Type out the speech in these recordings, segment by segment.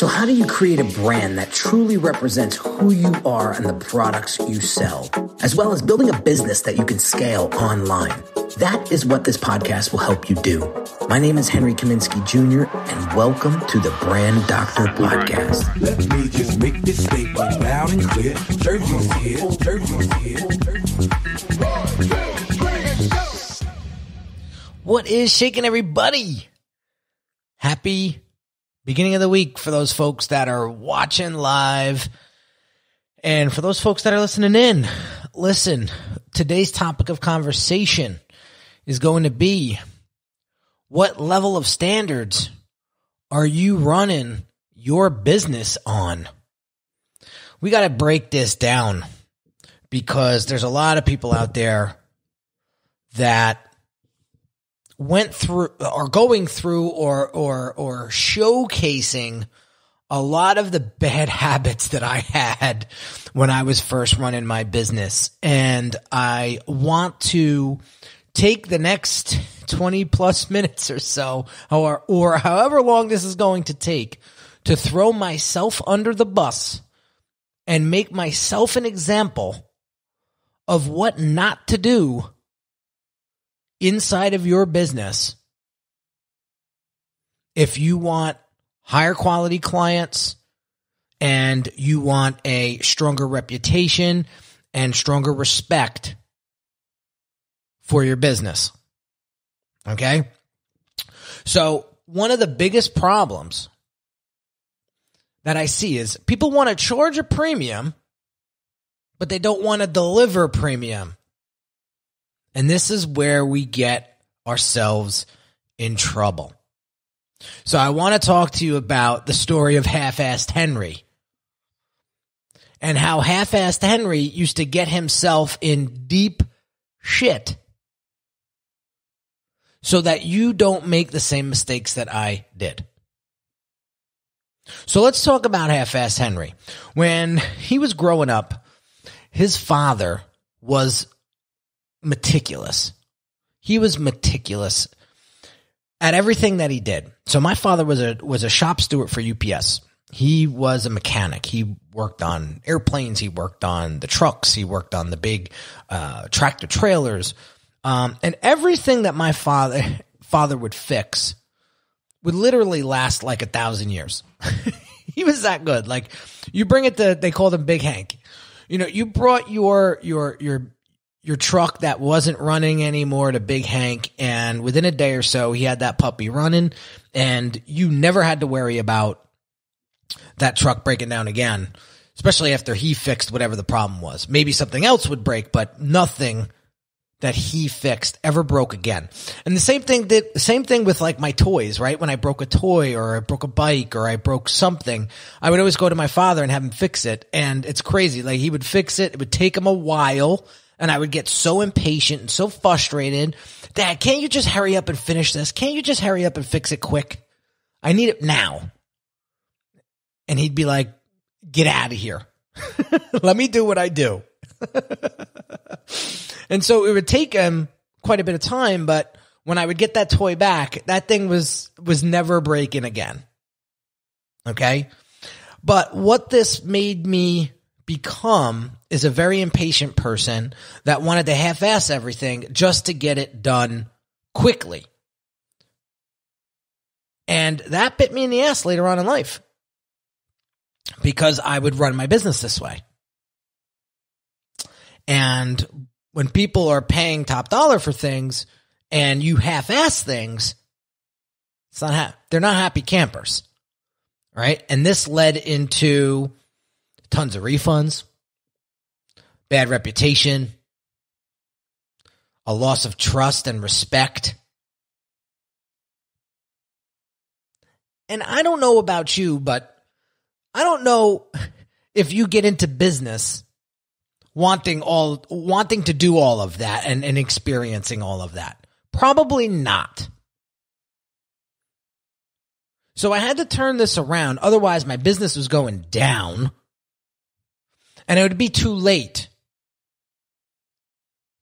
So how do you create a brand that truly represents who you are and the products you sell, as well as building a business that you can scale online? That is what this podcast will help you do. My name is Henry Kaminsky Jr., and welcome to the Brand Doctor Podcast. Let me just make this statement loud and clear. Surgeon's here, surgeon's here. What is shaking, everybody? Happy beginning of the week for those folks that are watching live. And for those folks that are listening in, listen, today's topic of conversation is going to be, what level of standards are you running your business on? We got to break this down because there's a lot of people out there that went through or going through or showcasing a lot of the bad habits that I had when I was first running my business. And I want to take the next 20 plus minutes or so, or however long this is going to take, to throw myself under the bus and make myself an example of what not to do inside of your business if you want higher quality clients and you want a stronger reputation and stronger respect for your business. Okay? So one of the biggest problems that I see is people want to charge a premium, but they don't want to deliver premium. And this is where we get ourselves in trouble. So I want to talk to you about the story of Half-Assed Henry and how Half-Assed Henry used to get himself in deep shit so that you don't make the same mistakes that I did. So let's talk about Half-Assed Henry. When he was growing up, his father was meticulous. He was meticulous at everything that he did. So my father was a shop steward for UPS. He was a mechanic. He worked on airplanes. He worked on the trucks. He worked on the big tractor trailers. And everything that my father would fix would literally last like 1,000 years. He was that good. Like, you bring it to, they called him Big Hank. You know, you brought your truck that wasn't running anymore to Big Hank, and within a day or so, he had that puppy running, and you never had to worry about that truck breaking down again, especially after he fixed whatever the problem was. Maybe something else would break, but nothing that he fixed ever broke again. And the same thing with like my toys, right? When I broke a toy or I broke a bike or I broke something, I would always go to my father and have him fix it. And it's crazy. Like, he would fix it. It would take him a while. And I would get so impatient and so frustrated. Dad, can't you just hurry up and finish this? Can't you just hurry up and fix it quick? I need it now. And he'd be like, get out of here. Let me do what I do. And so it would take him quite a bit of time, but when I would get that toy back, that thing was never breaking again. Okay? But what this made me become is a very impatient person that wanted to half-ass everything just to get it done quickly. And that bit me in the ass later on in life because I would run my business this way. And when people are paying top dollar for things and you half-ass things, they're not happy campers, right? And this led into tons of refunds, bad reputation, a loss of trust and respect. And I don't know about you, but I don't know if you get into business wanting to do all of that and experiencing all of that. Probably not. So I had to turn this around. Otherwise, my business was going down. And it would be too late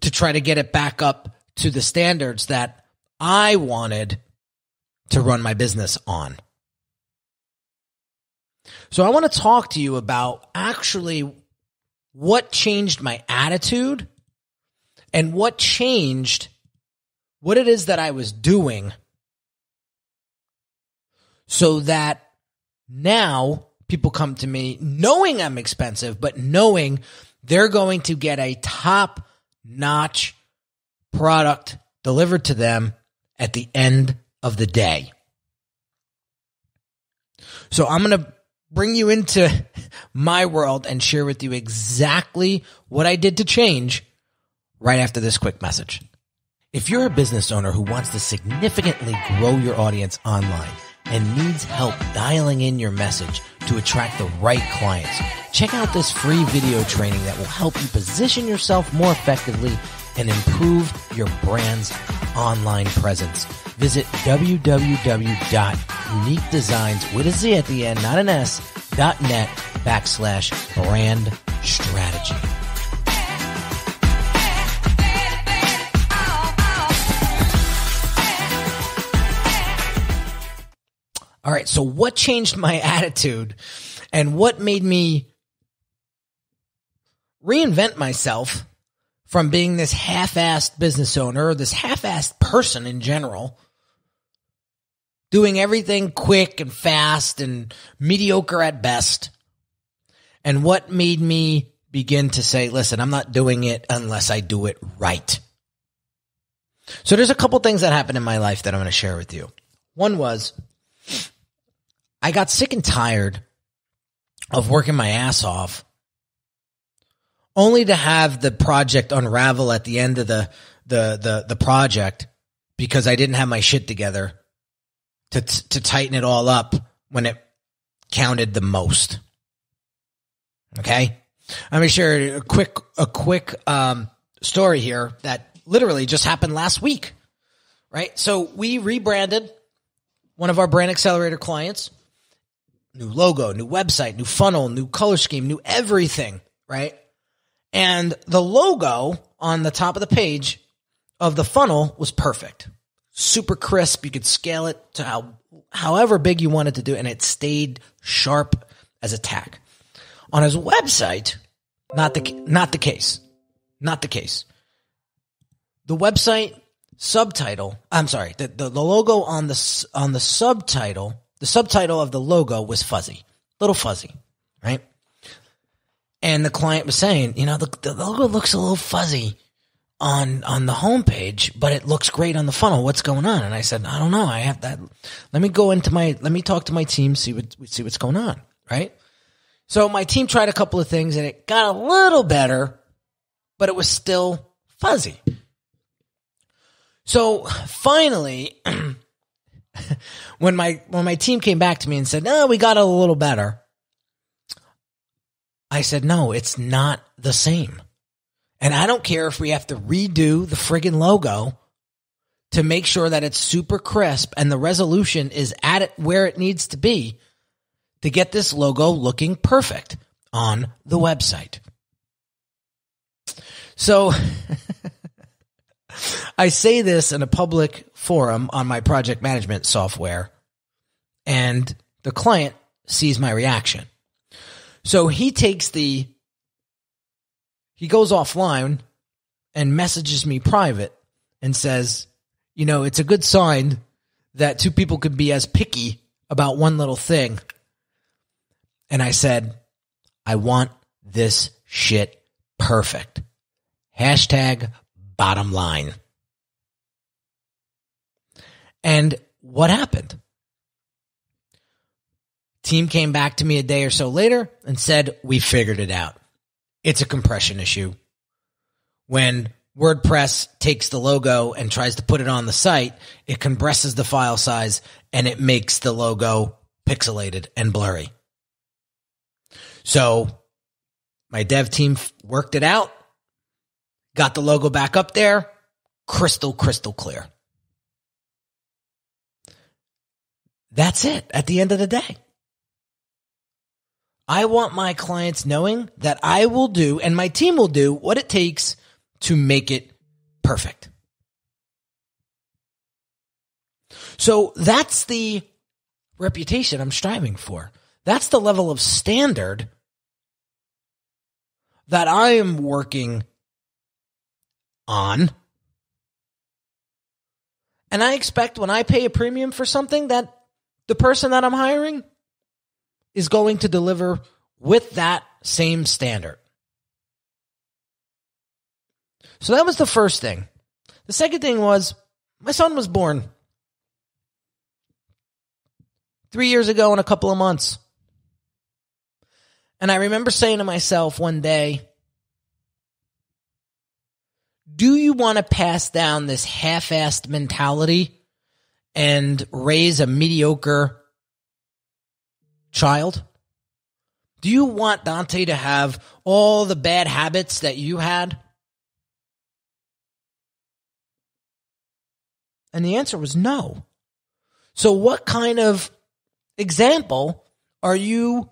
to try to get it back up to the standards that I wanted to run my business on. So I want to talk to you about actually what changed my attitude and what changed what it is that I was doing so that now people come to me knowing I'm expensive, but knowing they're going to get a top-notch product delivered to them at the end of the day. So I'm going to bring you into my world and share with you exactly what I did to change right after this quick message. If you're a business owner who wants to significantly grow your audience online and needs help dialing in your message to attract the right clients, check out this free video training that will help you position yourself more effectively and improve your brand's online presence. Visit www.uniquedesigns with a Z at the end, not an S, .net/brand strategy. All right, so what changed my attitude and what made me reinvent myself from being this half-assed business owner, or this half-assed person in general, doing everything quick and fast and mediocre at best, and what made me begin to say, listen, I'm not doing it unless I do it right. So there's a couple things that happened in my life that I'm going to share with you. One was, I got sick and tired of working my ass off only to have the project unravel at the end of the project because I didn't have my shit together to tighten it all up when it counted the most. Okay? I'm going to share a quick story here that literally just happened last week, right? So we rebranded one of our Brand Accelerator clients. New logo, new website, new funnel, new color scheme, new everything, right? And the logo on the top of the page of the funnel was perfect. Super crisp. You could scale it to however big you wanted to do, and it stayed sharp as a tack. On his website, not the case. Not the case. The website subtitle, the logo on the subtitle, the subtitle of the logo was fuzzy, little fuzzy, right? And the client was saying, the logo looks a little fuzzy on the homepage, but it looks great on the funnel. What's going on? And I said, I don't know. I have that. Let me talk to my team, see what's going on, right? So my team tried a couple of things and it got a little better, but it was still fuzzy. So finally, when my team came back to me and said, no, we got it a little better, I said, no, it's not the same. And I don't care if we have to redo the friggin' logo to make sure that it's super crisp and the resolution is at it where it needs to be to get this logo looking perfect on the website. So I say this in a public forum on my project management software, and the client sees my reaction. So he goes offline and messages me private and says, it's a good sign that two people could be as picky about one little thing. And I said, I want this shit perfect. #bottom line. And what happened? Team came back to me a day or so later and said, we figured it out. It's a compression issue. When WordPress takes the logo and tries to put it on the site, it compresses the file size and it makes the logo pixelated and blurry. So my dev team worked it out, got the logo back up there, crystal clear. That's it at the end of the day. I want my clients knowing that I will do, and my team will do, what it takes to make it perfect. So that's the reputation I'm striving for. That's the level of standard that I am working on. And I expect when I pay a premium for something that the person that I'm hiring is going to deliver with that same standard. So that was the first thing. The second thing was my son was born 3 years ago in a couple of months. And I remember saying to myself one day, do you want to pass down this half-assed mentality and raise a mediocre child? Do you want Dante to have all the bad habits that you had? And the answer was no. So what kind of example are you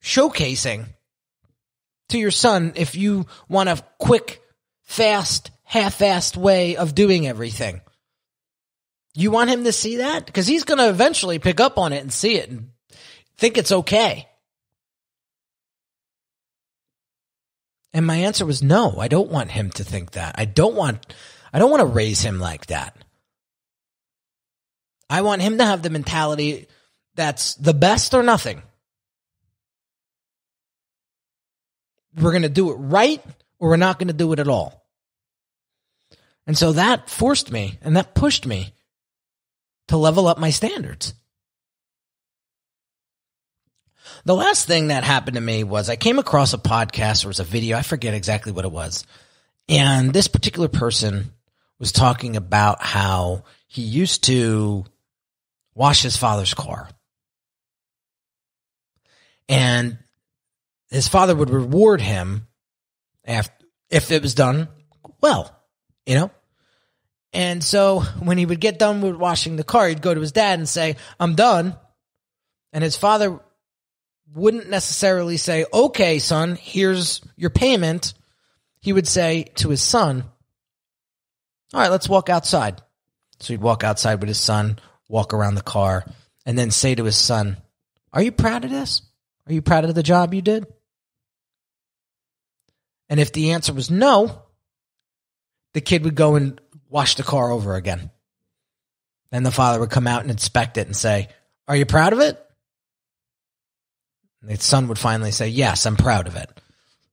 showcasing to your son if you want a quick, fast, half-assed way of doing everything? You want him to see that? Because he's going to eventually pick up on it and see it and think it's okay. And my answer was no, I don't want him to think that. I don't want to raise him like that. I want him to have the mentality that's the best or nothing. We're going to do it right or we're not going to do it at all. And so that forced me and that pushed me to level up my standards. The last thing that happened to me was I came across a podcast, or it was a video, I forget exactly what it was. And this particular person was talking about how he used to wash his father's car. And his father would reward him if it was done well, you know? And so when he would get done with washing the car, he'd go to his dad and say, I'm done. And his father wouldn't necessarily say, okay, son, here's your payment. He would say to his son, all right, let's walk outside. So he'd walk outside with his son, walk around the car, and then say to his son, are you proud of this? Are you proud of the job you did? And if the answer was no, the kid would go and wash the car over again. Then the father would come out and inspect it and say, are you proud of it? And the son would finally say, yes, I'm proud of it.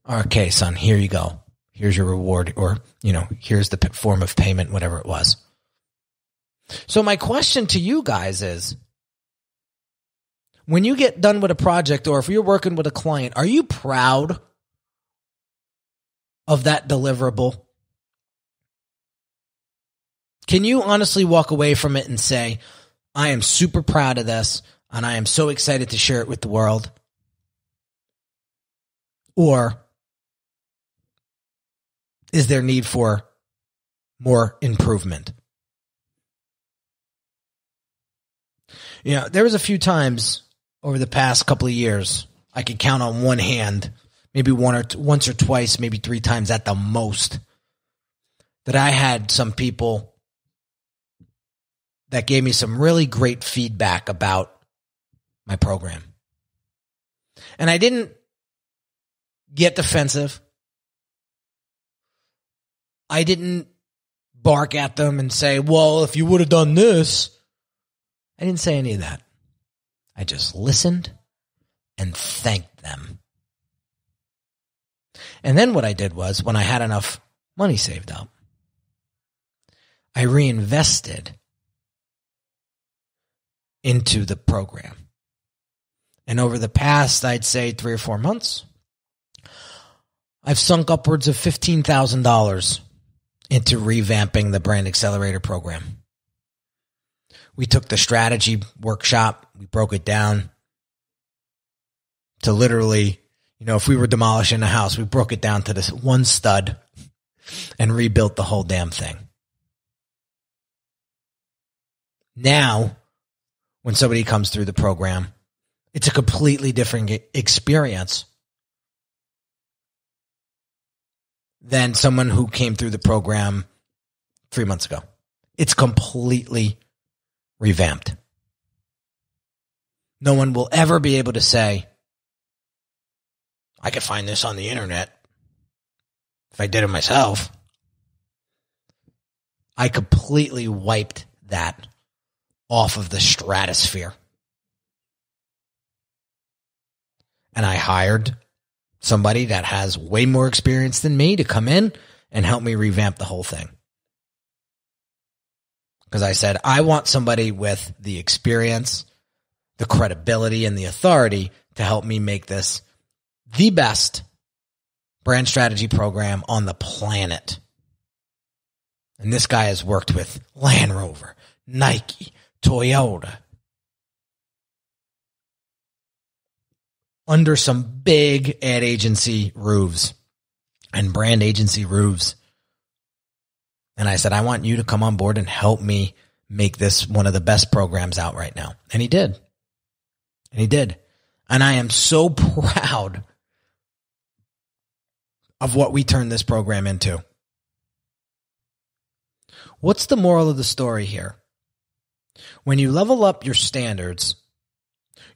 Okay, son, here you go. Here's your reward, or, here's the form of payment, whatever it was. So my question to you guys is, when you get done with a project, or if you're working with a client, are you proud of that deliverable? Can you honestly walk away from it and say, I am super proud of this, and I am so excited to share it with the world? Or is there need for more improvement? There was a few times over the past couple of years, I could count on one hand, maybe once or twice, maybe 3 times at the most, that I had some people that gave me some really great feedback about my program. And I didn't get defensive. I didn't bark at them and say, well, if you would have done this. I didn't say any of that. I just listened and thanked them. And then what I did was, when I had enough money saved up, I reinvested into the program. And over the past, I'd say 3 or 4 months, I've sunk upwards of $15,000 into revamping the Brand Accelerator program. We took the strategy workshop, we broke it down to literally, if we were demolishing a house, we broke it down to this one stud and rebuilt the whole damn thing. Now, when somebody comes through the program, it's a completely different experience than someone who came through the program 3 months ago. It's completely revamped. No one will ever be able to say, I could find this on the internet if I did it myself. I completely wiped that off of the stratosphere. And I hired somebody that has way more experience than me to come in and help me revamp the whole thing. Because I said, I want somebody with the experience, the credibility, and the authority to help me make this the best brand strategy program on the planet. And this guy has worked with Land Rover, Nike, Toyota, under some big ad agency roofs and brand agency roofs. And I said, I want you to come on board and help me make this one of the best programs out right now. And he did. And he did. And I am so proud of what we turned this program into. What's the moral of the story here? When you level up your standards,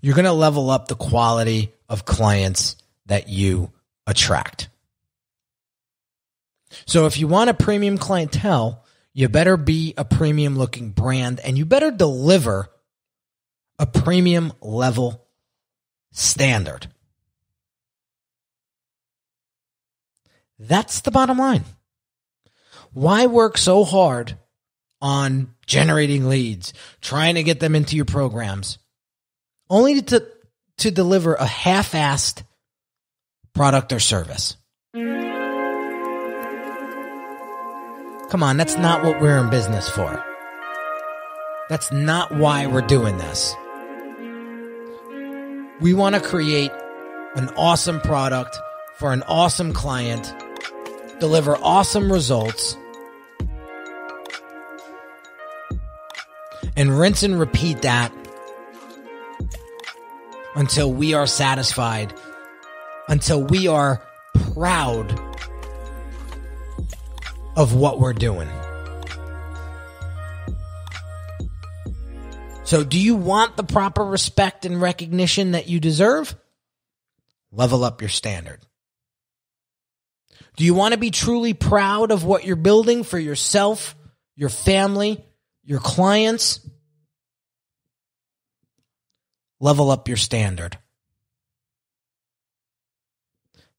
you're going to level up the quality of clients that you attract. So if you want a premium clientele, you better be a premium looking brand and you better deliver a premium level standard. That's the bottom line. Why work so hard on generating leads, trying to get them into your programs, only to deliver a half-assed product or service? Come on, that's not what we're in business for. That's not why we're doing this. We want to create an awesome product for an awesome client, deliver awesome results, and rinse and repeat that until we are satisfied, until we are proud of what we're doing. So do you want the proper respect and recognition that you deserve? Level up your standard. Do you want to be truly proud of what you're building for yourself, your family, your clients? Level up your standard.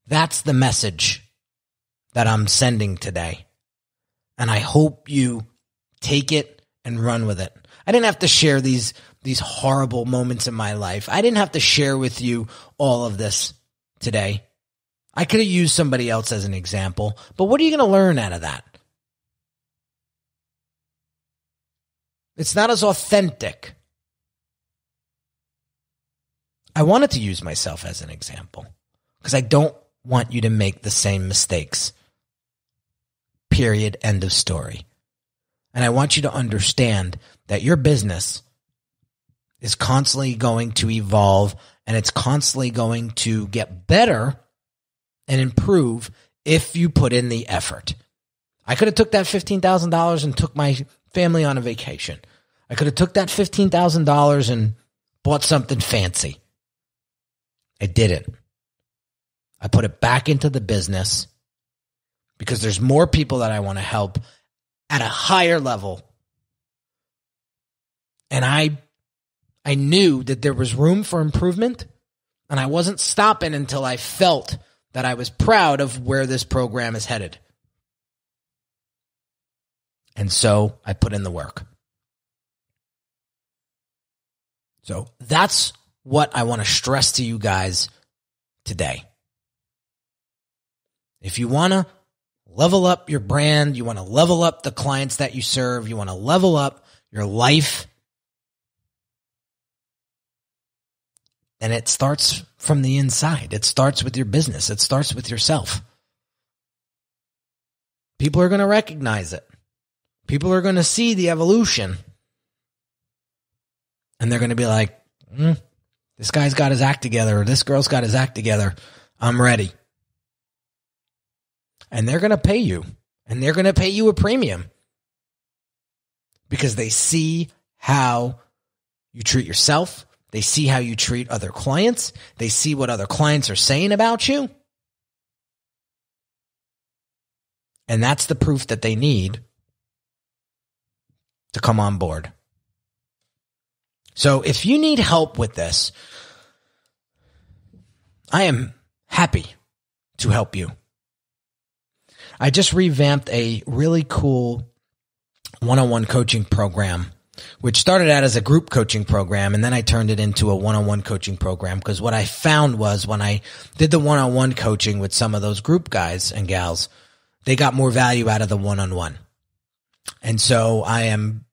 That's the message that I'm sending today. And I hope you take it and run with it. I didn't have to share these horrible moments in my life. I didn't have to share with you all of this today. I could have used somebody else as an example, but what are you going to learn out of that? It's not as authentic. I wanted to use myself as an example because I don't want you to make the same mistakes. Period. End of story. And I want you to understand that your business is constantly going to evolve and it's constantly going to get better and improve if you put in the effort. I could have took that $15,000 and took my family on a vacation. I could have took that $15,000 and bought something fancy. I didn't. I put it back into the business because there's more people that I want to help at a higher level. And I knew that there was room for improvement, and I wasn't stopping until I felt that I was proud of where this program is headed. And so I put in the work. So that's what I want to stress to you guys today. If you want to level up your brand, you want to level up the clients that you serve, you want to level up your life, then it starts from the inside. It starts with your business. It starts with yourself. People are going to recognize it. People are going to see the evolution. And they're going to be like, this guy's got his act together, or this girl's got his act together. I'm ready. And they're going to pay you. And they're going to pay you a premium. Because they see how you treat yourself. They see how you treat other clients. They see what other clients are saying about you. And that's the proof that they need to come on board. So if you need help with this, I am happy to help you. I just revamped a really cool one-on-one coaching program, which started out as a group coaching program, and then I turned it into a one-on-one coaching program, because what I found was when I did the one-on-one coaching with some of those group guys and gals, they got more value out of the one-on-one. And so I am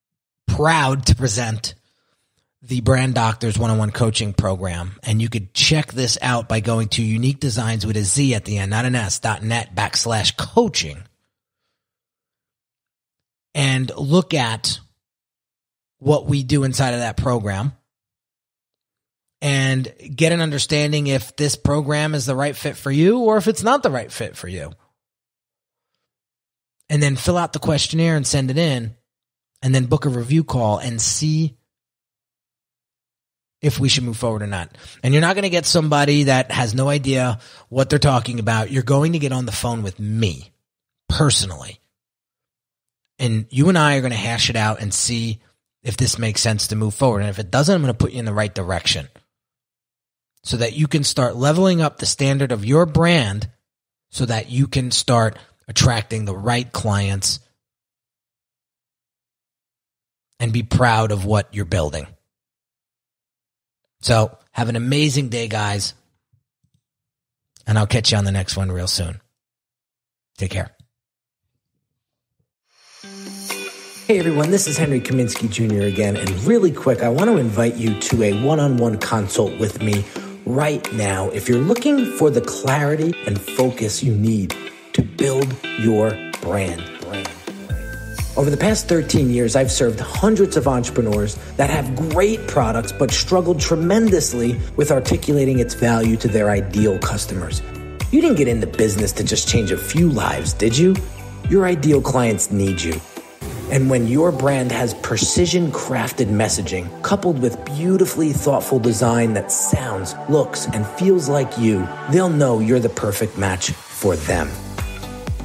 proud to present the Brand Doctors one-on-one coaching program. And you could check this out by going to Unique Designs with a Z at the end, not an S.net/coaching. And look at what we do inside of that program and get an understanding if this program is the right fit for you or if it's not the right fit for you. And then fill out the questionnaire and send it in, and then book a review call and see if we should move forward or not. And you're not going to get somebody that has no idea what they're talking about. You're going to get on the phone with me personally. And you and I are going to hash it out and see if this makes sense to move forward. And if it doesn't, I'm going to put you in the right direction so that you can start leveling up the standard of your brand so that you can start attracting the right clients and be proud of what you're building. So have an amazing day, guys. And I'll catch you on the next one real soon. Take care. Hey everyone, this is Henry Kaminsky Jr. again. And really quick, I want to invite you to a one-on-one consult with me right now if you're looking for the clarity and focus you need to build your brand. Over the past 13 years, I've served hundreds of entrepreneurs that have great products but struggled tremendously with articulating its value to their ideal customers. You didn't get into business to just change a few lives, did you? Your ideal clients need you. And when your brand has precision-crafted messaging coupled with beautifully thoughtful design that sounds, looks, and feels like you, they'll know you're the perfect match for them.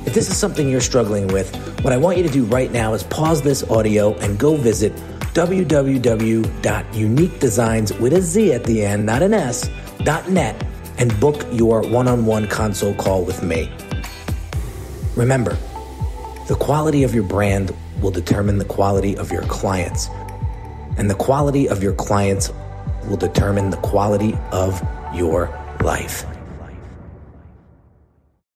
If this is something you're struggling with, what I want you to do right now is pause this audio and go visit www.uniquedesigns with a Z at the end, not an S.net, and book your one-on-one consult call with me. Remember, the quality of your brand will determine the quality of your clients, and the quality of your clients will determine the quality of your life.